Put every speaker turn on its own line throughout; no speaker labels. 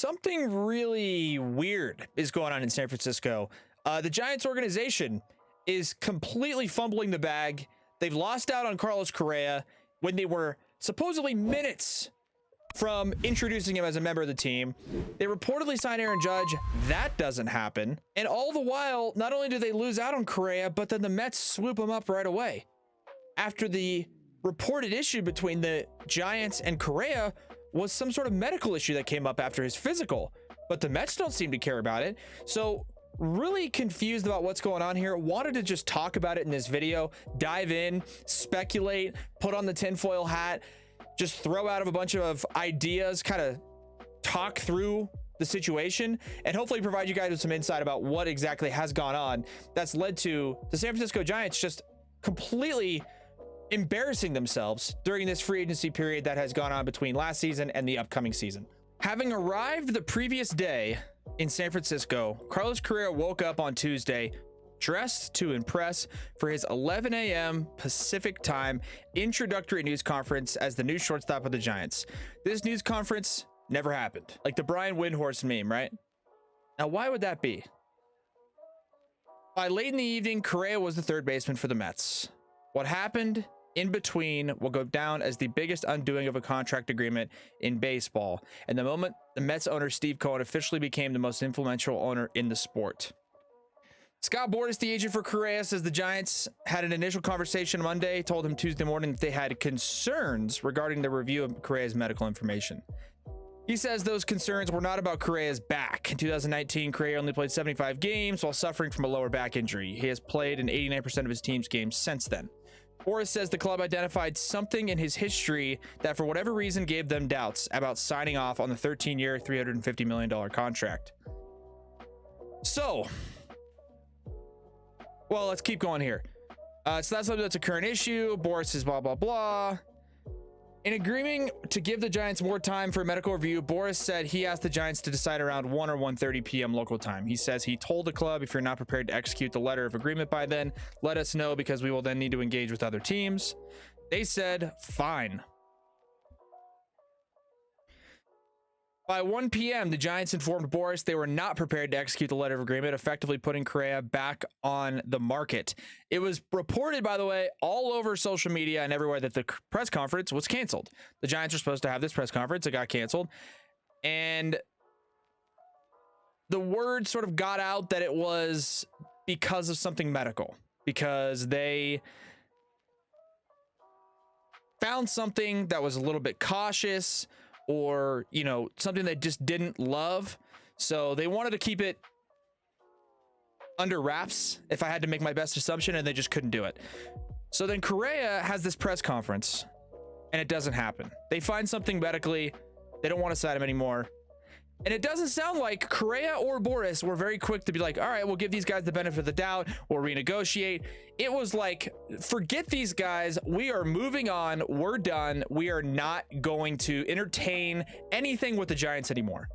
something really weird is going on in San Francisco. The Giants organization is completely fumbling the bag. They've lost out on Carlos Correa when they were supposedly minutes from introducing him as a member of the team. They reportedly signed Aaron Judge. That doesn't happen. And all the while, not only do they lose out on Correa, but then the Mets swoop him up right away. After the reported issue between the Giants and Correa was some sort of medical issue that came up after his physical, but the Mets don't seem to care about it. So really confused about what's going on here. Wanted to just talk about it in this video, dive in, speculate, put on the tinfoil hat, just throw out of a bunch of ideas, kind of talk through the situation, and hopefully provide you guys with some insight about what exactly has gone on that's led to the San Francisco Giants just completely embarrassing themselves during this free agency period that has gone on between last season and the upcoming season. Having arrived the previous day in San Francisco, Carlos Correa woke up on Tuesday dressed to impress for his 11 a.m. Pacific time introductory news conference as the new shortstop of the Giants. This news conference never happened. Like the Brian Windhorst meme, right? Now, why would that be? By late in the evening, Correa was the third baseman for the Mets. What happened in between will go down as the biggest undoing of a contract agreement in baseball, and the moment the Mets owner Steve Cohen officially became the most influential owner in the sport. Scott Boras, the agent for Correa, says the Giants had an initial conversation Monday, told him Tuesday morning that they had concerns regarding the review of Correa's medical information. He says those concerns were not about Correa's back. In 2019, Correa only played 75 games while suffering from a lower back injury. He has played in 89% of his team's games since then. Boras says the club identified something in his history that for whatever reason gave them doubts about signing off on the 13-year, $350 million contract. So, well, let's keep going here. So that's something that's a current issue. Boras says blah, blah, blah. In agreeing to give the Giants more time for a medical review, Boras said he asked the Giants to decide around 1 or 1:30 p.m. local time. He says he told the club, if you're not prepared to execute the letter of agreement by then, let us know because we will then need to engage with other teams. They said, fine. By 1 p.m., the Giants informed Boras they were not prepared to execute the letter of agreement, effectively putting Correa back on the market. It was reported, by the way, all over social media and everywhere that the press conference was canceled. The Giants were supposed to have this press conference. It got canceled. And the word sort of got out that it was because of something medical, because they found something that was a little bit cautious, or, you know, something they just didn't love. So they wanted to keep it under wraps, if I had to make my best assumption, and they just couldn't do it. So then Correa has this press conference, and it doesn't happen. They find something medically. They don't want to sign him anymore. And it doesn't sound like Correa or Boras were very quick to be like, all right, we'll give these guys the benefit of the doubt. We'll renegotiate. It was like, forget these guys. We are moving on. We're done. We are not going to entertain anything with the Giants anymore.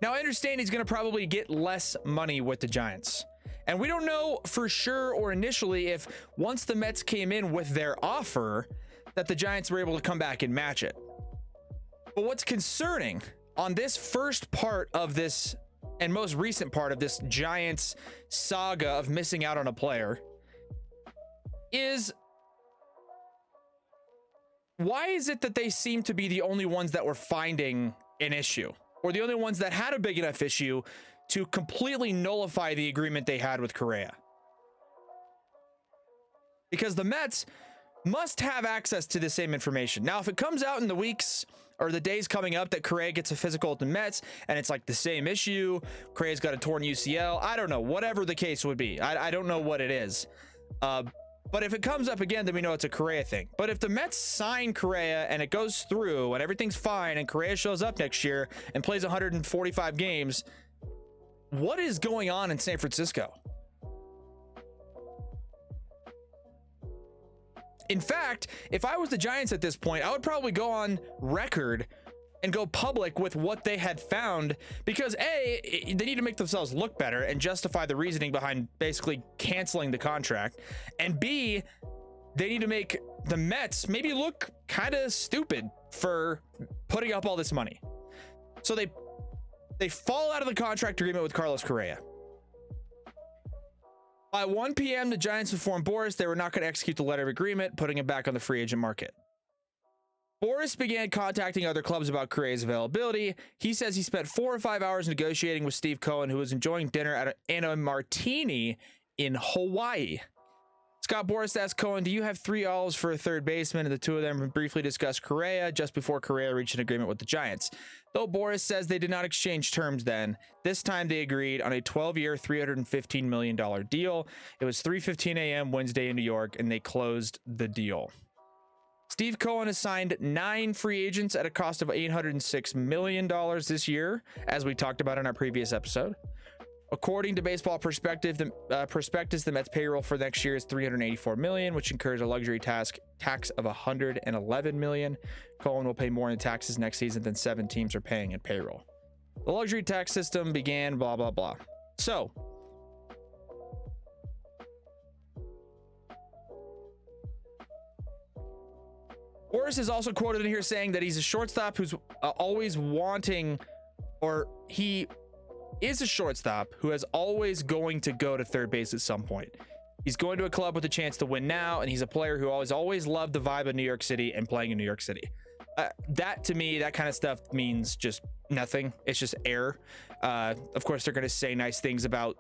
Now, I understand he's going to probably get less money with the Giants. And we don't know for sure or initially if once the Mets came in with their offer that the Giants were able to come back and match it. But what's concerning on this first part of this and most recent part of this Giants saga of missing out on a player is, why is it that they seem to be the only ones that were finding an issue, or the only ones that had a big enough issue to completely nullify the agreement they had with Correa? Because the Mets must have access to the same information. Now, if it comes out in the weeks or the days coming up that Correa gets a physical at the Mets and it's like the same issue, Correa's got a torn UCL, I don't know, whatever the case would be. I don't know what it is. But if it comes up again, then we know it's a Correa thing. But if the Mets sign Correa and it goes through and everything's fine and Correa shows up next year and plays 145 games, what is going on in San Francisco? In fact, if I was the Giants at this point, I would probably go on record and go public with what they had found, because A, they need to make themselves look better and justify the reasoning behind basically canceling the contract. And B, they need to make the Mets maybe look kind of stupid for putting up all this money. So they fall out of the contract agreement with Carlos Correa. By 1 p.m., the Giants informed Boris they were not going to execute the letter of agreement, putting him back on the free agent market. Boris began contacting other clubs about Correa's availability. He says he spent 4 or 5 hours negotiating with Steve Cohen, who was enjoying dinner at a martini in Hawaii. Scott Boras asked Cohen, do you have 3 Alls for a third baseman? And the two of them briefly discussed Correa just before Correa reached an agreement with the Giants. Though Boras says they did not exchange terms then, this time they agreed on a 12-year, $315 million deal. It was 3:15 a.m. Wednesday in New York, and they closed the deal. Steve Cohen has signed 9 free agents at a cost of $806 million this year, as we talked about in our previous episode. According to Baseball Prospectus, the Mets payroll for next year is $384 million, which incurs a luxury tax of $111 million. Cohen will pay more in taxes next season than 7 teams are paying in payroll. The luxury tax system began blah, blah, blah. So, Boras is also quoted in here saying that he's a shortstop who's always wanting, or he is a shortstop who is always going to go to third base at some point. He's going to a club with a chance to win now, and he's a player who always loved the vibe of New York City and playing in New York City. That, to me, that kind of stuff means just nothing. It's just air. Of course, they're going to say nice things about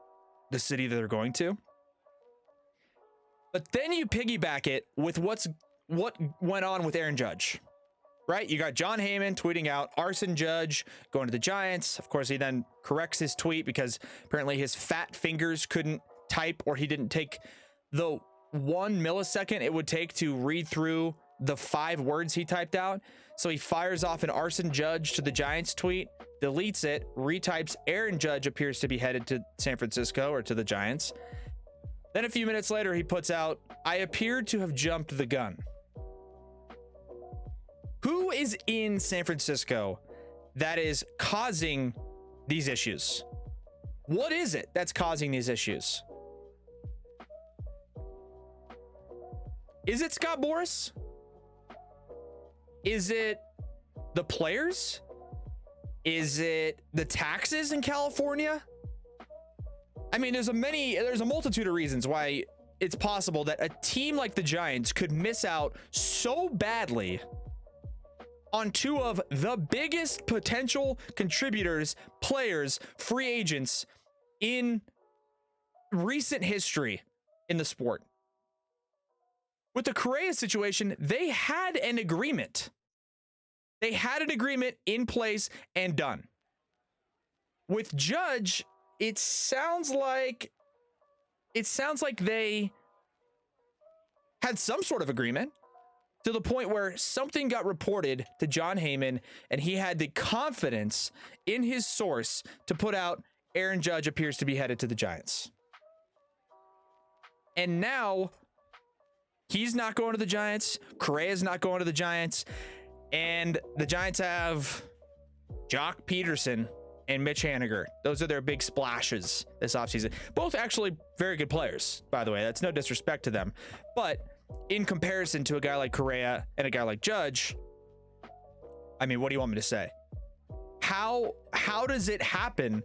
the city that they're going to. But then you piggyback it with what went on with Aaron Judge. Right? You got John Heyman tweeting out Arson Judge going to the Giants. Of course, he then corrects his tweet because apparently his fat fingers couldn't type, or he didn't take the 1 millisecond it would take to read through the 5 words he typed out. So he fires off an Arson Judge to the Giants tweet, deletes it, retypes Aaron Judge appears to be headed to San Francisco or to the Giants. Then a few minutes later, he puts out, I appeared to have jumped the gun. Who is in San Francisco that is causing these issues? What is it that's causing these issues? Is it Scott Boras? Is it the players? Is it the taxes in California? I mean, there's a multitude of reasons why it's possible that a team like the Giants could miss out so badly on 2 of the biggest potential contributors, players, free agents in recent history in the sport. With the Correa situation, they had an agreement. They had an agreement in place and done. With Judge, it sounds like they had some sort of agreement, to the point where something got reported to John Heyman, and he had the confidence in his source to put out Aaron Judge appears to be headed to the Giants. And now he's not going to the Giants. Correa's not going to the Giants. And the Giants have Jock Peterson and Mitch Haniger. Those are their big splashes this offseason. Both actually very good players, by the way. That's no disrespect to them. But in comparison to a guy like Correa and a guy like Judge, I mean, what do you want me to say? How does it happen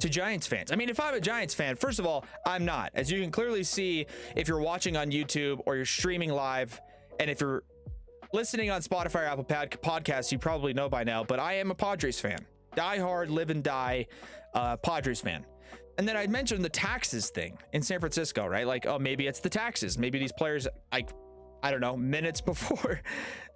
to Giants fans? I mean, if I'm a Giants fan, first of all, I'm not. As you can clearly see, if you're watching on YouTube or you're streaming live, and if you're listening on Spotify or Apple Podcasts, you probably know by now, but I am a Padres fan. Die hard, live and die Padres fan. And then I mentioned the taxes thing in San Francisco, right? Like, oh, maybe it's the taxes. Maybe these players, like, I don't know, minutes before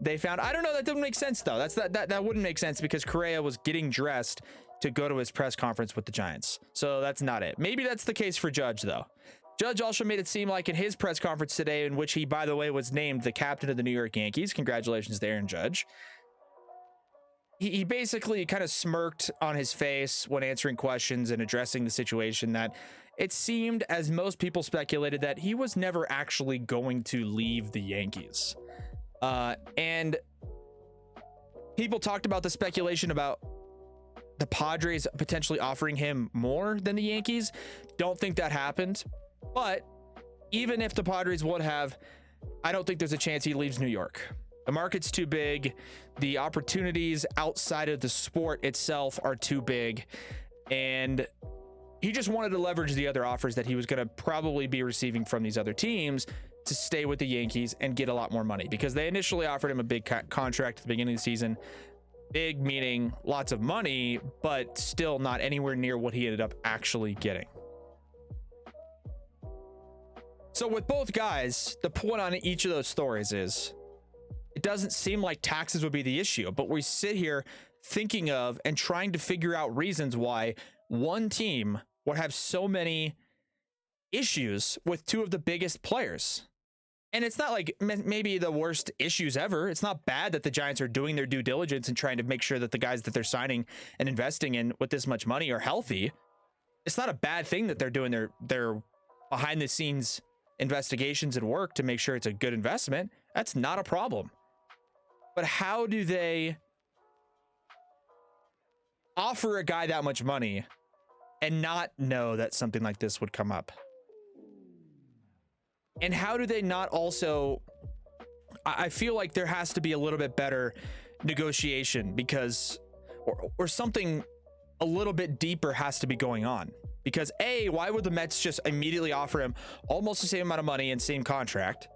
they found, I don't know. That doesn't make sense though. That wouldn't make sense because Correa was getting dressed to go to his press conference with the Giants. So that's not it. Maybe that's the case for Judge though. Judge also made it seem like in his press conference today, in which he, by the way, was named the captain of the New York Yankees. Congratulations to Aaron Judge. He basically kind of smirked on his face when answering questions and addressing the situation, that it seemed, as most people speculated, that he was never actually going to leave the Yankees. And people talked about the speculation about the Padres potentially offering him more than the Yankees. Don't think that happened. But even if the Padres would have, I don't think there's a chance he leaves New York. The market's too big. The opportunities outside of the sport itself are too big. And he just wanted to leverage the other offers that he was going to probably be receiving from these other teams to stay with the Yankees and get a lot more money, because they initially offered him a big contract at the beginning of the season. Big meaning lots of money, but still not anywhere near what he ended up actually getting. So with both guys, the point on each of those stories is it doesn't seem like taxes would be the issue, but we sit here thinking of and trying to figure out reasons why one team would have so many issues with two of the biggest players. And it's not like maybe the worst issues ever. It's not bad that the Giants are doing their due diligence and trying to make sure that the guys that they're signing and investing in with this much money are healthy. It's not a bad thing that they're doing their behind the scenes investigations and work to make sure it's a good investment. That's not a problem. But how do they offer a guy that much money and not know that something like this would come up? And how do they not also, I feel like there has to be a little bit better negotiation, because, or something a little bit deeper has to be going on. Because A, why would the Mets just immediately offer him almost the same amount of money and same contract?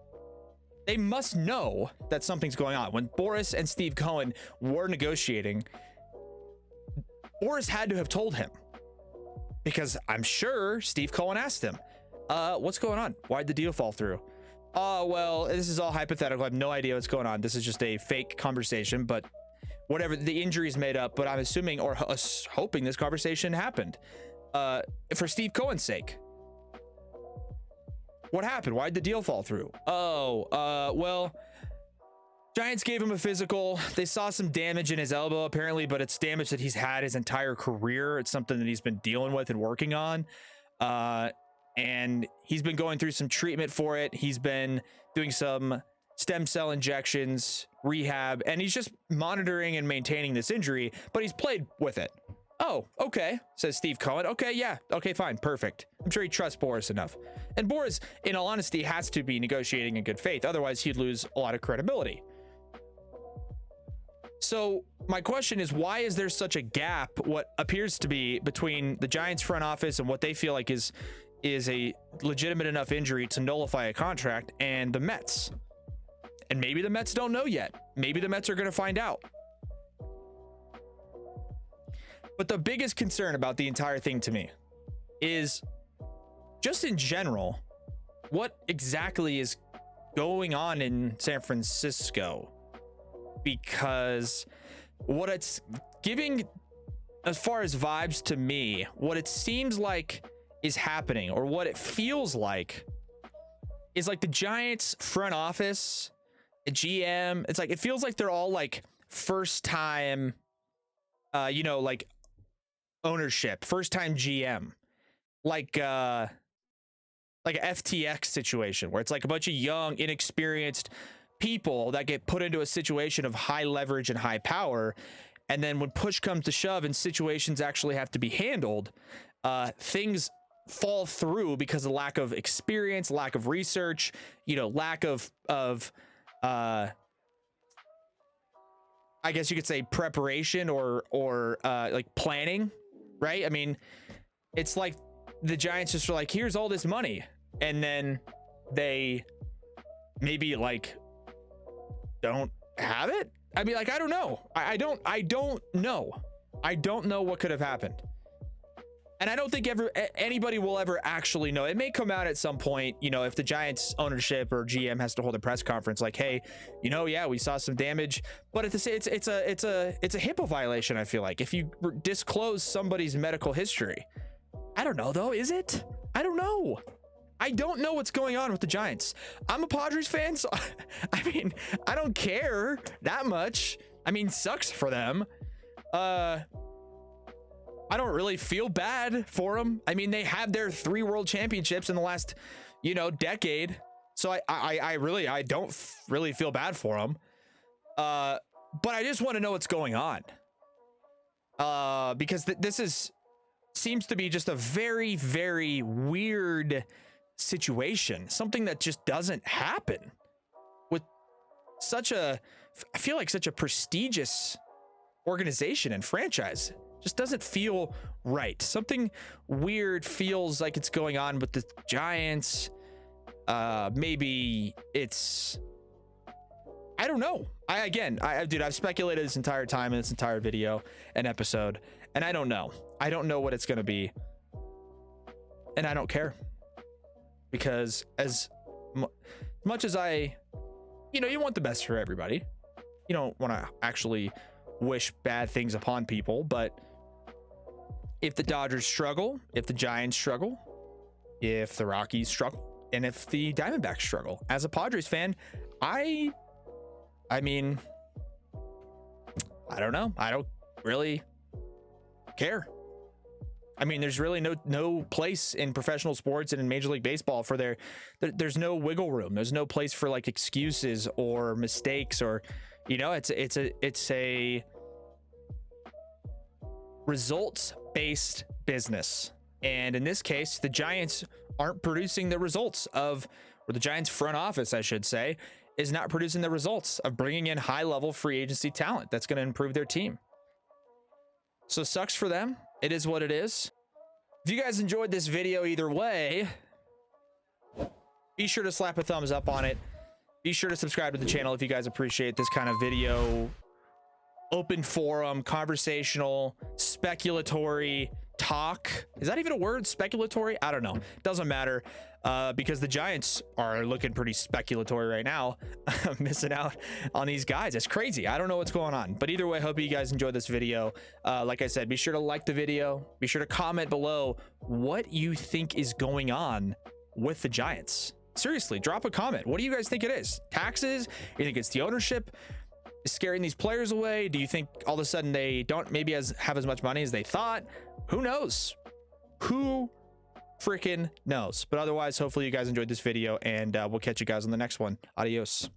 They must know that something's going on. When Boris and Steve Cohen were negotiating, Boris had to have told him, because I'm sure Steve Cohen asked him, what's going on? Why'd the deal fall through? Oh, well, this is all hypothetical. I have no idea what's going on. This is just a fake conversation, but whatever, the injury's made up, but I'm assuming or hoping this conversation happened for Steve Cohen's sake. What happened? Why'd the deal fall through? Oh, well, Giants gave him a physical. They saw some damage in his elbow, apparently, but it's damage that he's had his entire career. It's something that he's been dealing with and working on. And he's been going through some treatment for it. He's been doing some stem cell injections, rehab, and he's just monitoring and maintaining this injury, but he's played with it. Oh, okay, says Steve Cohen. Okay, yeah, okay, fine, perfect. I'm sure he trusts Boris enough. And Boris, in all honesty, has to be negotiating in good faith. Otherwise, he'd lose a lot of credibility. So my question is, why is there such a gap, what appears to be, between the Giants front office and what they feel like is a legitimate enough injury to nullify a contract, and the Mets? And maybe the Mets don't know yet. Maybe the Mets are going to find out. But the biggest concern about the entire thing to me is, just in general, what exactly is going on in San Francisco? Because what it's giving as far as vibes to me, what it seems like is happening, or what it feels like, is like the Giants front office, GM, it's like, it feels like they're all like first time, like ownership, first time GM, like a FTX situation where it's like a bunch of young, inexperienced people that get put into a situation of high leverage and high power. And then when push comes to shove and situations actually have to be handled, things fall through because of lack of experience, lack of research, lack of I guess you could say preparation or like planning, right? I mean, it's like the Giants just are like, here's all this money, and then they maybe like don't have it. I mean, like, I don't know. I don't know. I don't know what could have happened. And I don't think anybody will ever actually know. It may come out at some point, if the Giants ownership or GM has to hold a press conference like, hey, yeah, we saw some damage. But at the same, it's a HIPAA violation, I feel like, if you disclose somebody's medical history. I don't know though, is it? I don't know. I don't know what's going on with the Giants. I'm a Padres fan, so I mean, I don't care that much. I mean, sucks for them. I don't really feel bad for them. I mean, they have their 3 world championships in the last, decade. So I don't really feel bad for them. But I just want to know what's going on. Because this seems to be just a very, very weird situation. Something that just doesn't happen with such a I feel like such a prestigious organization and franchise. Just doesn't feel right. Something weird feels like it's going on with the Giants. Maybe it's, I don't know. Dude, I've speculated this entire time in this entire video and episode, and I don't know. I don't know what it's going to be. And I don't care, because as much as you want the best for everybody. You don't want to actually wish bad things upon people, but if the Dodgers struggle, if the Giants struggle, if the Rockies struggle, and if the Diamondbacks struggle, as a Padres fan, I mean, I don't know. I don't really care. I mean, there's really no place in professional sports and in Major League Baseball for there's no wiggle room. There's no place for like excuses or mistakes, or, it's a results-based business. And in this case, the Giants aren't producing the results or the Giants front office, I should say, is not producing the results of bringing in high-level free agency talent that's going to improve their team. So it sucks for them. It is what it is. If you guys enjoyed this video either way, be sure to slap a thumbs up on it. Be sure to subscribe to the channel if you guys appreciate this kind of video. Open forum, conversational, speculatory talk. Is that even a word? Speculatory? I don't know. Doesn't matter, because the Giants are looking pretty speculatory right now. Missing out on these guys. It's crazy. I don't know what's going on. But either way, hope you guys enjoyed this video. Like I said, be sure to like the video. Be sure to comment below what you think is going on with the Giants. Seriously, drop a comment. What do you guys think it is? Taxes? You think it's the ownership scaring these players away? Do you think all of a sudden they don't maybe have as much money as they thought? Who knows? Who freaking knows? But otherwise, hopefully you guys enjoyed this video, and we'll catch you guys on the next one. Adios.